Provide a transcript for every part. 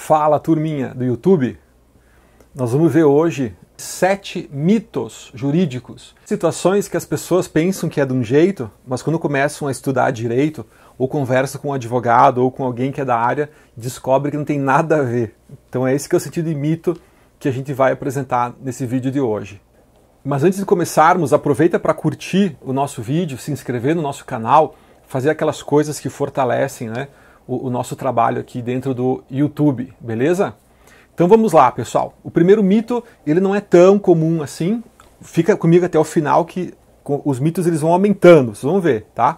Fala, turminha do YouTube. Nós vamos ver hoje 7 mitos jurídicos. Situações que as pessoas pensam que é de um jeito, mas quando começam a estudar direito, ou conversam com um advogado, ou com alguém que é da área, descobre que não tem nada a ver. Então é esse que é o sentido de mito que a gente vai apresentar nesse vídeo de hoje. Mas antes de começarmos, aproveita para curtir o nosso vídeo, se inscrever no nosso canal, fazer aquelas coisas que fortalecem, né, o nosso trabalho aqui dentro do YouTube, beleza? Então vamos lá, pessoal. O primeiro mito, ele não é tão comum assim. Fica comigo até o final que os mitos eles vão aumentando, vocês vão ver, tá?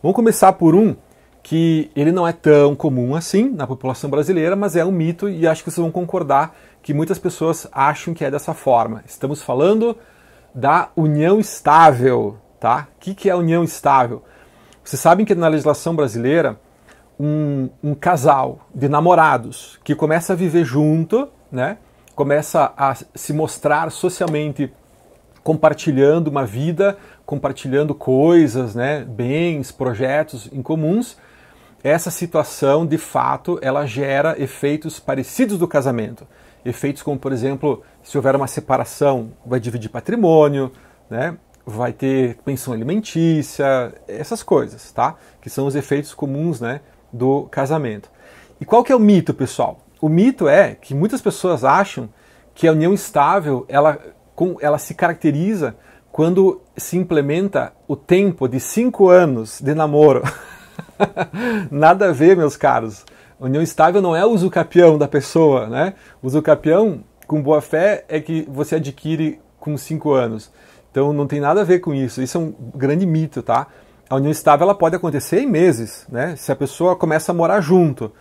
Vamos começar por um que ele não é tão comum assim na população brasileira, mas é um mito e acho que vocês vão concordar que muitas pessoas acham que é dessa forma. Estamos falando da união estável, tá? O que é a união estável? Vocês sabem que na legislação brasileira, um casal de namorados que começa a viver junto, né, começa a se mostrar socialmente compartilhando uma vida, compartilhando coisas, né, bens, projetos em comuns, essa situação, de fato, ela gera efeitos parecidos do casamento. Efeitos como, por exemplo, se houver uma separação, vai dividir patrimônio, né, vai ter pensão alimentícia, essas coisas, tá? Que são os efeitos comuns, né, do casamento. E qual que é o mito, pessoal? O mito é que muitas pessoas acham que a união estável, ela se caracteriza quando se implementa o tempo de 5 anos de namoro. Nada a ver, meus caros. A união estável não é o usucapião da pessoa, né? O usucapião, com boa fé, é que você adquire com 5 anos. Então não tem nada a ver com isso. Isso é um grande mito, tá? A união estável ela pode acontecer em meses, né? Se a pessoa começa a morar junto.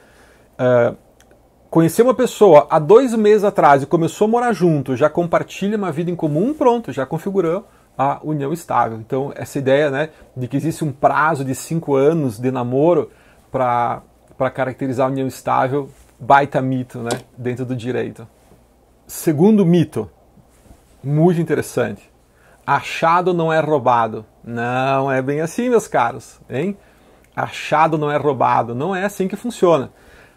Conhecer uma pessoa há 2 meses atrás e começou a morar junto, já compartilha uma vida em comum, pronto, já configurou a união estável. Então essa ideia, né, de que existe um prazo de 5 anos de namoro para caracterizar a união estável, baita mito, né, dentro do direito. Segundo mito, muito interessante. Achado não é roubado. Não é bem assim, meus caros, hein? Achado não é roubado. Não é assim que funciona.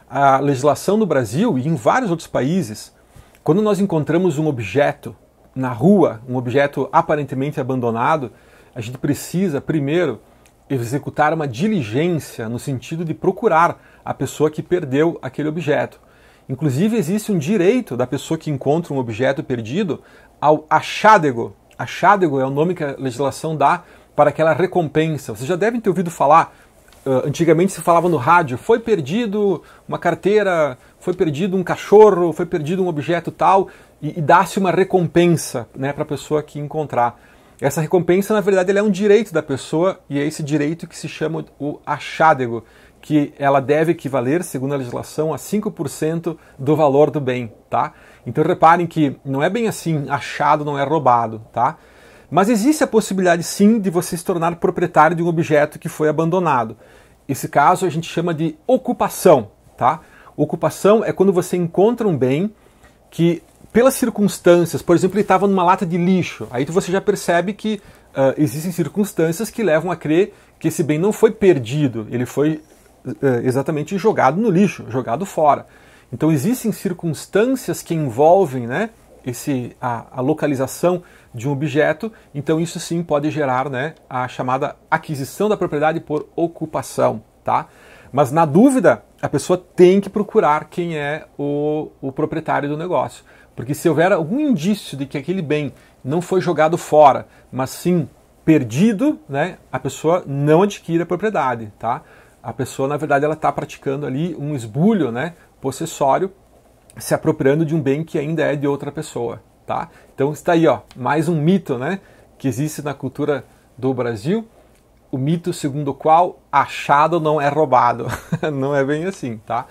A legislação no Brasil e em vários outros países, quando nós encontramos um objeto na rua, um objeto aparentemente abandonado, a gente precisa, primeiro, executar uma diligência no sentido de procurar a pessoa que perdeu aquele objeto. Inclusive, existe um direito da pessoa que encontra um objeto perdido ao achádego. Achádego é o nome que a legislação dá para aquela recompensa. Vocês já devem ter ouvido falar, antigamente se falava no rádio, foi perdido uma carteira, foi perdido um cachorro, foi perdido um objeto tal, e dá-se uma recompensa, né, para a pessoa que encontrar. Essa recompensa, na verdade, ela é um direito da pessoa, e é esse direito que se chama o achádego, que ela deve equivaler, segundo a legislação, a 5% do valor do bem, tá? Então reparem que não é bem assim, achado não é roubado, tá? Mas existe a possibilidade sim de você se tornar proprietário de um objeto que foi abandonado. Esse caso a gente chama de ocupação, tá? Ocupação é quando você encontra um bem que, pelas circunstâncias, por exemplo, ele estava numa lata de lixo, aí você já percebe que existem circunstâncias que levam a crer que esse bem não foi perdido, ele foi exatamente jogado no lixo, jogado fora. Então existem circunstâncias que envolvem, né, a localização de um objeto, então isso sim pode gerar, né, a chamada aquisição da propriedade por ocupação, tá? Mas na dúvida, a pessoa tem que procurar quem é o proprietário do negócio, porque se houver algum indício de que aquele bem não foi jogado fora, mas sim perdido, né, a pessoa não adquire a propriedade, tá? A pessoa, na verdade, ela está praticando ali um esbulho, né, possessório, se apropriando de um bem que ainda é de outra pessoa, tá? Então está aí, ó, mais um mito, né, que existe na cultura do Brasil, o mito segundo o qual achado não é roubado. Não é bem assim, tá?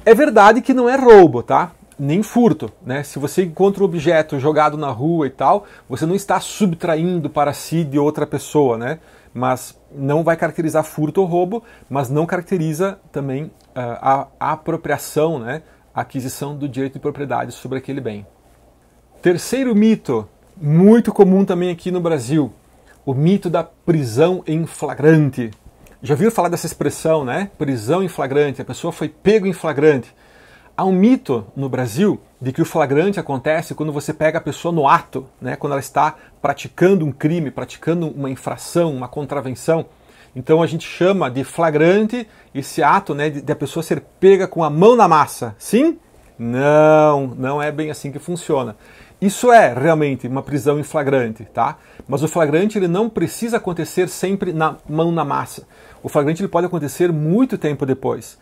É verdade que não é roubo, tá? Nem furto, né? Se você encontra um objeto jogado na rua e tal, você não está subtraindo para si de outra pessoa, né? Mas não vai caracterizar furto ou roubo, mas não caracteriza também a apropriação, né? A aquisição do direito de propriedade sobre aquele bem. Terceiro mito, muito comum também aqui no Brasil, o mito da prisão em flagrante. Já ouviram falar dessa expressão, né? Prisão em flagrante, a pessoa foi pego em flagrante. Há um mito no Brasil de que o flagrante acontece quando você pega a pessoa no ato, né? Quando ela está praticando um crime, praticando uma infração, uma contravenção. Então a gente chama de flagrante esse ato, né, de a pessoa ser pega com a mão na massa. Sim? Não, não é bem assim que funciona. Isso é realmente uma prisão em flagrante, tá? Mas o flagrante ele não precisa acontecer sempre na mão na massa. O flagrante ele pode acontecer muito tempo depois.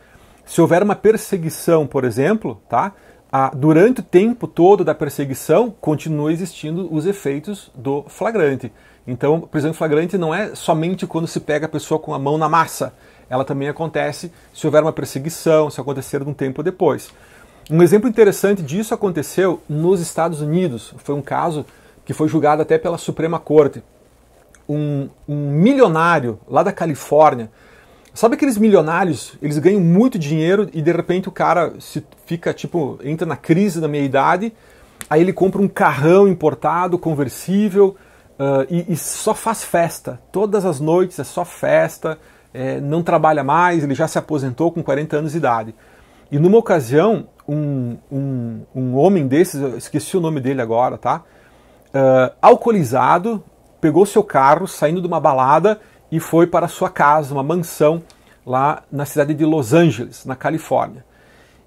Se houver uma perseguição, por exemplo, tá? Durante o tempo todo da perseguição, continuam existindo os efeitos do flagrante. Então, prisão em flagrante não é somente quando se pega a pessoa com a mão na massa. Ela também acontece se houver uma perseguição, se acontecer um tempo depois. Um exemplo interessante disso aconteceu nos Estados Unidos. Foi um caso que foi julgado até pela Suprema Corte. Um milionário lá da Califórnia. Sabe aqueles milionários, eles ganham muito dinheiro e de repente o cara entra na crise da meia-idade, aí ele compra um carrão importado, conversível, e só faz festa. Todas as noites é só festa, não trabalha mais, ele já se aposentou com 40 anos de idade. E numa ocasião, um homem desses, eu esqueci o nome dele agora, tá? Alcoolizado, pegou seu carro, saindo de uma balada, e foi para a sua casa, uma mansão, lá na cidade de Los Angeles, na Califórnia.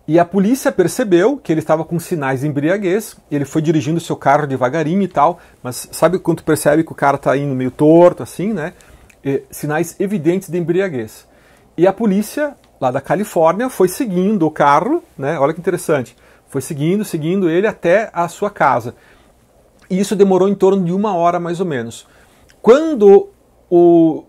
E a polícia percebeu que ele estava com sinais de embriaguez, ele foi dirigindo seu carro devagarinho e tal, mas sabe quando percebe que o cara está indo meio torto, assim, né? Sinais evidentes de embriaguez. E a polícia, lá da Califórnia, foi seguindo o carro, né? Olha que interessante, foi seguindo ele até a sua casa. E isso demorou em torno de 1 hora, mais ou menos. Quando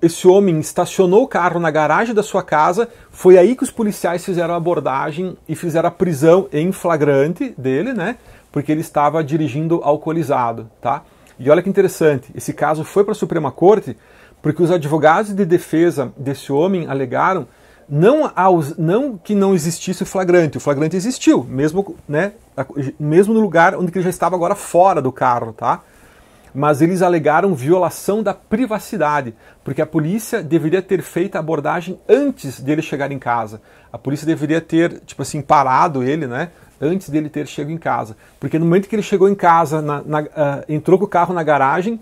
esse homem estacionou o carro na garagem da sua casa, foi aí que os policiais fizeram a abordagem e fizeram a prisão em flagrante dele, né? Porque ele estava dirigindo alcoolizado, tá? E olha que interessante, esse caso foi para a Suprema Corte porque os advogados de defesa desse homem alegaram não que não existisse o flagrante existiu, mesmo, né, mesmo no lugar onde ele já estava agora fora do carro, tá? Mas eles alegaram violação da privacidade, porque a polícia deveria ter feito a abordagem antes dele chegar em casa. A polícia deveria ter, parado ele, né, antes dele ter chegado em casa. Porque no momento que ele chegou em casa, entrou com o carro na garagem,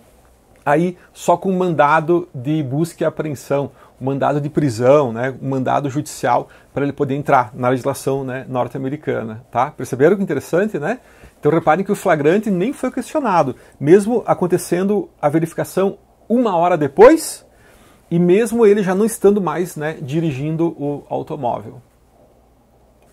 aí só com um mandado de busca e apreensão, um mandado de prisão, né, um mandado judicial para ele poder entrar na legislação, né, norte-americana. Tá? Perceberam que interessante, né? Então reparem que o flagrante nem foi questionado, mesmo acontecendo a verificação 1 hora depois e mesmo ele já não estando mais, né, dirigindo o automóvel.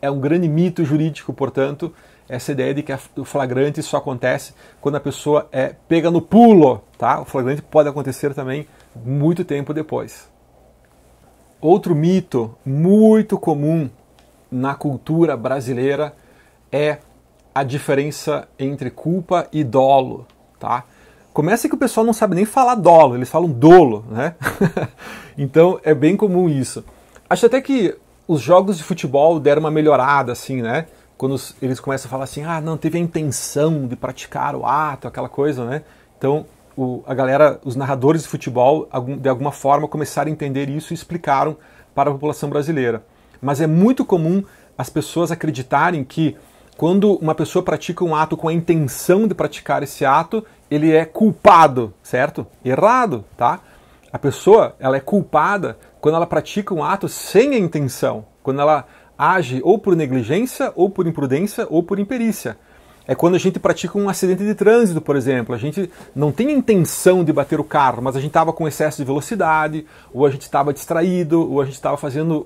É um grande mito jurídico, portanto, essa ideia de que o flagrante só acontece quando a pessoa é pega no pulo. Tá? O flagrante pode acontecer também muito tempo depois. Outro mito muito comum na cultura brasileira é a diferença entre culpa e dolo, tá? Começa que o pessoal não sabe nem falar dolo, eles falam dolo, né? Então é bem comum isso. Acho até que os jogos de futebol deram uma melhorada, assim, né? Quando eles começam a falar assim, não teve a intenção de praticar o ato, aquela coisa, né? Então a galera, os narradores de futebol, de alguma forma começaram a entender isso e explicaram para a população brasileira. Mas é muito comum as pessoas acreditarem que quando uma pessoa pratica um ato com a intenção de praticar esse ato, ele é culpado, certo? Errado, tá? A pessoa, ela é culpada quando ela pratica um ato sem a intenção, quando ela age ou por negligência, ou por imprudência, ou por imperícia. É quando a gente pratica um acidente de trânsito, por exemplo. A gente não tem a intenção de bater o carro, mas a gente estava com excesso de velocidade, ou a gente estava distraído, ou a gente estava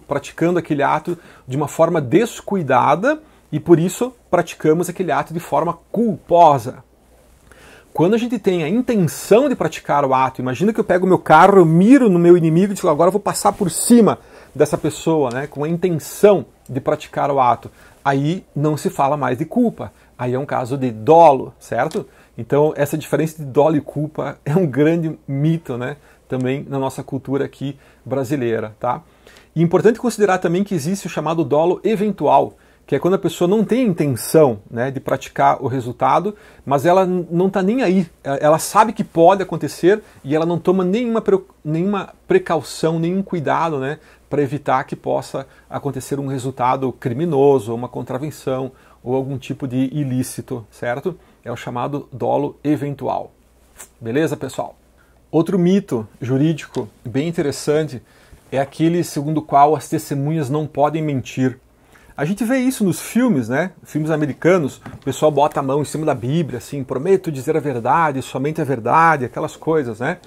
praticando aquele ato de uma forma descuidada, e por isso praticamos aquele ato de forma culposa. Quando a gente tem a intenção de praticar o ato, imagina que eu pego o meu carro, eu miro no meu inimigo e digo, agora eu vou passar por cima dessa pessoa, né, com a intenção de praticar o ato. Aí não se fala mais de culpa, aí é um caso de dolo, certo? Então essa diferença de dolo e culpa é um grande mito, né, também na nossa cultura aqui brasileira, tá? E é importante considerar também que existe o chamado dolo eventual, que é quando a pessoa não tem a intenção, né, de praticar o resultado, mas ela não está nem aí. Ela sabe que pode acontecer e ela não toma nenhuma precaução, nenhum cuidado, né, para evitar que possa acontecer um resultado criminoso, uma contravenção ou algum tipo de ilícito, certo? É o chamado dolo eventual. Beleza, pessoal? Outro mito jurídico bem interessante é aquele segundo o qual as testemunhas não podem mentir. A gente vê isso nos filmes, né? Filmes americanos, o pessoal bota a mão em cima da Bíblia, assim, prometo dizer a verdade, somente a verdade, aquelas coisas, né?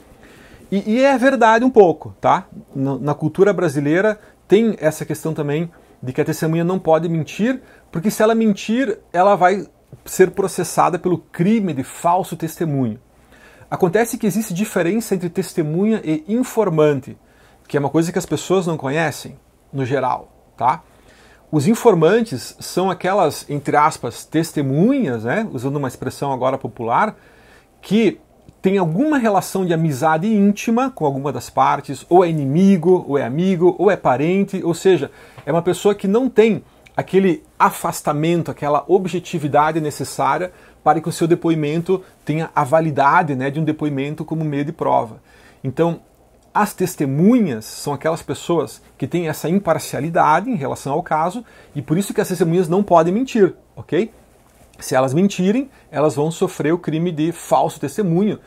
E é verdade um pouco, tá? Na cultura brasileira tem essa questão também de que a testemunha não pode mentir, porque se ela mentir, ela vai ser processada pelo crime de falso testemunho. Acontece que existe diferença entre testemunha e informante, que é uma coisa que as pessoas não conhecem, no geral, tá? Os informantes são aquelas, entre aspas, testemunhas, né, usando uma expressão agora popular, que tem alguma relação de amizade íntima com alguma das partes, ou é inimigo, ou é amigo, ou é parente, ou seja, é uma pessoa que não tem aquele afastamento, aquela objetividade necessária para que o seu depoimento tenha a validade, né, de um depoimento como meio de prova. Então, as testemunhas são aquelas pessoas que têm essa imparcialidade em relação ao caso e por isso que as testemunhas não podem mentir, ok? Se elas mentirem, elas vão sofrer o crime de falso testemunho.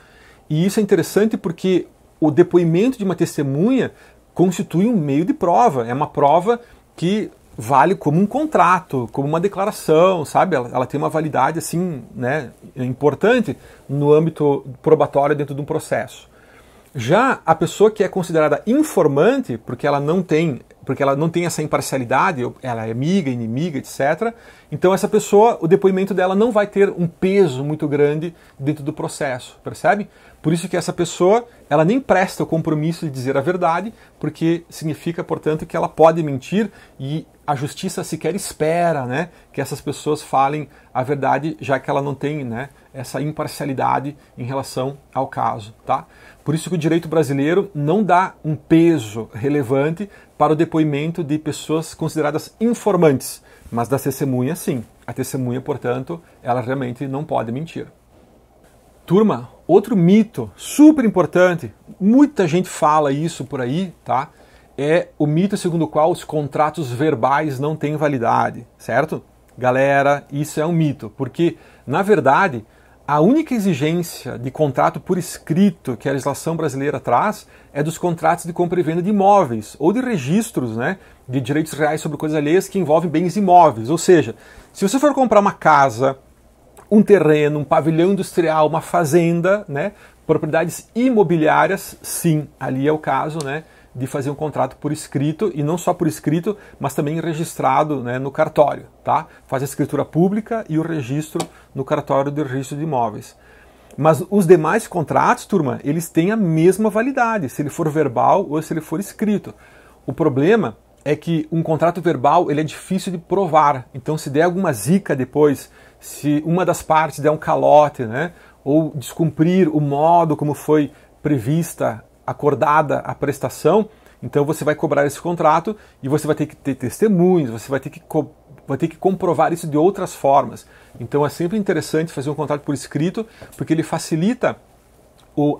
E isso é interessante porque o depoimento de uma testemunha constitui um meio de prova. É uma prova que vale como um contrato, como uma declaração, sabe? Ela tem uma validade assim, né, importante no âmbito probatório dentro de um processo. Já a pessoa que é considerada informante, porque ela não tem essa imparcialidade, ela é amiga, inimiga, etc. Então essa pessoa, o depoimento dela não vai ter um peso muito grande dentro do processo, percebe? Por isso que essa pessoa, ela nem presta o compromisso de dizer a verdade, porque significa, portanto, que ela pode mentir e a justiça sequer espera, né, que essas pessoas falem a verdade, já que ela não tem, né, essa imparcialidade em relação ao caso, tá? Por isso que o direito brasileiro não dá um peso relevante para o depoimento de pessoas consideradas informantes, mas da testemunha sim. A testemunha, portanto, ela realmente não pode mentir. Turma, outro mito super importante, muita gente fala isso por aí, tá? É o mito segundo o qual os contratos verbais não têm validade, certo? Galera, isso é um mito, porque, na verdade, a única exigência de contrato por escrito que a legislação brasileira traz é dos contratos de compra e venda de imóveis, ou de registros, né, de direitos reais sobre coisas alheias que envolvem bens imóveis. Ou seja, se você for comprar uma casa, um terreno, um pavilhão industrial, uma fazenda, né, propriedades imobiliárias, sim, ali é o caso, né, de fazer um contrato por escrito, e não só por escrito, mas também registrado, né, no cartório, tá? Faz a escritura pública e o registro no cartório de registro de imóveis. Mas os demais contratos, turma, eles têm a mesma validade, se ele for verbal ou se ele for escrito. O problema é que um contrato verbal ele é difícil de provar, então se der alguma zica depois, se uma das partes der um calote, né, ou descumprir o modo como foi prevista, acordada a prestação, então você vai cobrar esse contrato e você vai ter que ter testemunhos, você vai ter que comprovar isso de outras formas. Então é sempre interessante fazer um contrato por escrito, porque ele facilita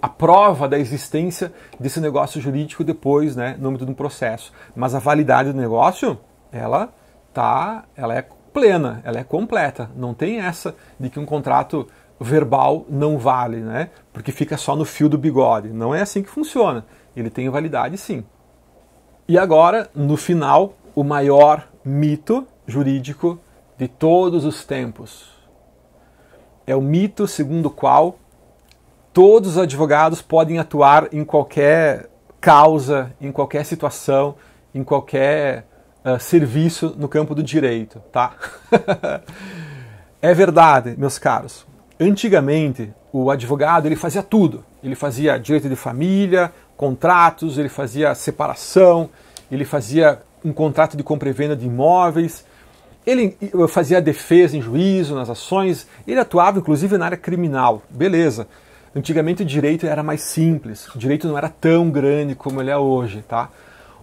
a prova da existência desse negócio jurídico depois, né, no âmbito de um processo. Mas a validade do negócio, ela é plena, ela é completa. Não tem essa de que um contrato verbal não vale, né? Porque fica só no fio do bigode. Não é assim que funciona. Ele tem validade sim. E agora, no final, o maior mito jurídico de todos os tempos. É o mito segundo o qual todos os advogados podem atuar em qualquer causa, em qualquer situação, em qualquer serviço no campo do direito, tá? É verdade, meus caros. Antigamente, o advogado ele fazia tudo. Ele fazia direito de família, contratos, ele fazia separação, ele fazia um contrato de compra e venda de imóveis, ele fazia defesa em juízo, nas ações, ele atuava inclusive na área criminal. Beleza. Antigamente o direito era mais simples, o direito não era tão grande como ele é hoje, tá?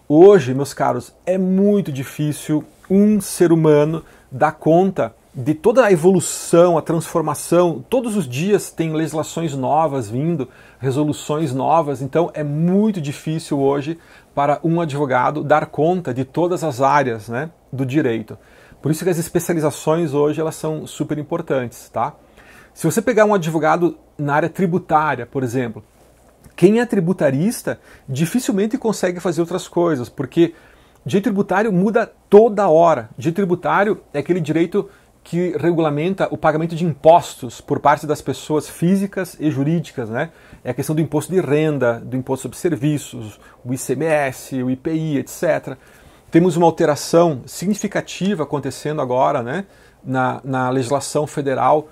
Hoje, meus caros, é muito difícil um ser humano dar conta de toda a evolução, a transformação. Todos os dias tem legislações novas vindo, resoluções novas, então é muito difícil hoje para um advogado dar conta de todas as áreas, né, do direito. Por isso que as especializações hoje elas são super importantes, tá? Se você pegar um advogado na área tributária, por exemplo, quem é tributarista dificilmente consegue fazer outras coisas, porque direito tributário muda toda hora. Direito tributário é aquele direito que regulamenta o pagamento de impostos por parte das pessoas físicas e jurídicas, né? É a questão do imposto de renda, do imposto sobre serviços, o ICMS, o IPI, etc. Temos uma alteração significativa acontecendo agora, né, na legislação federal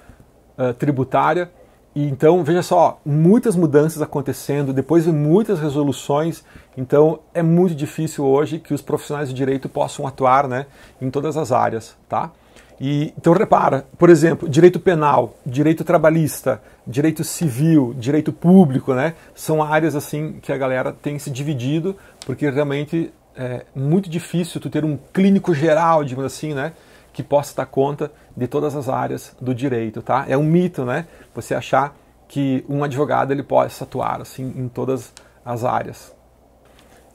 tributária. E então, veja só, muitas mudanças acontecendo, depois vem muitas resoluções, então é muito difícil hoje que os profissionais de direito possam atuar, né, em todas as áreas, tá? E, então repara, por exemplo, direito penal, direito trabalhista, direito civil, direito público, né, são áreas assim que a galera tem se dividido, porque realmente é muito difícil tu ter um clínico geral, digamos assim, né, que possa dar conta de todas as áreas do direito, tá? É um mito, né, você achar que um advogado ele possa atuar assim em todas as áreas.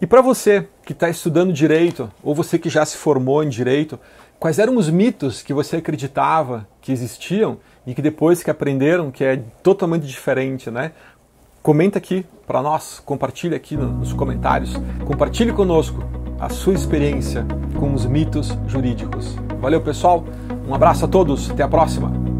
E para você que está estudando direito, ou você que já se formou em direito, quais eram os mitos que você acreditava que existiam e que depois que aprenderam que é totalmente diferente, né? Comenta aqui para nós, compartilha aqui nos comentários, compartilhe conosco a sua experiência com os mitos jurídicos. Valeu, pessoal, um abraço a todos, até a próxima!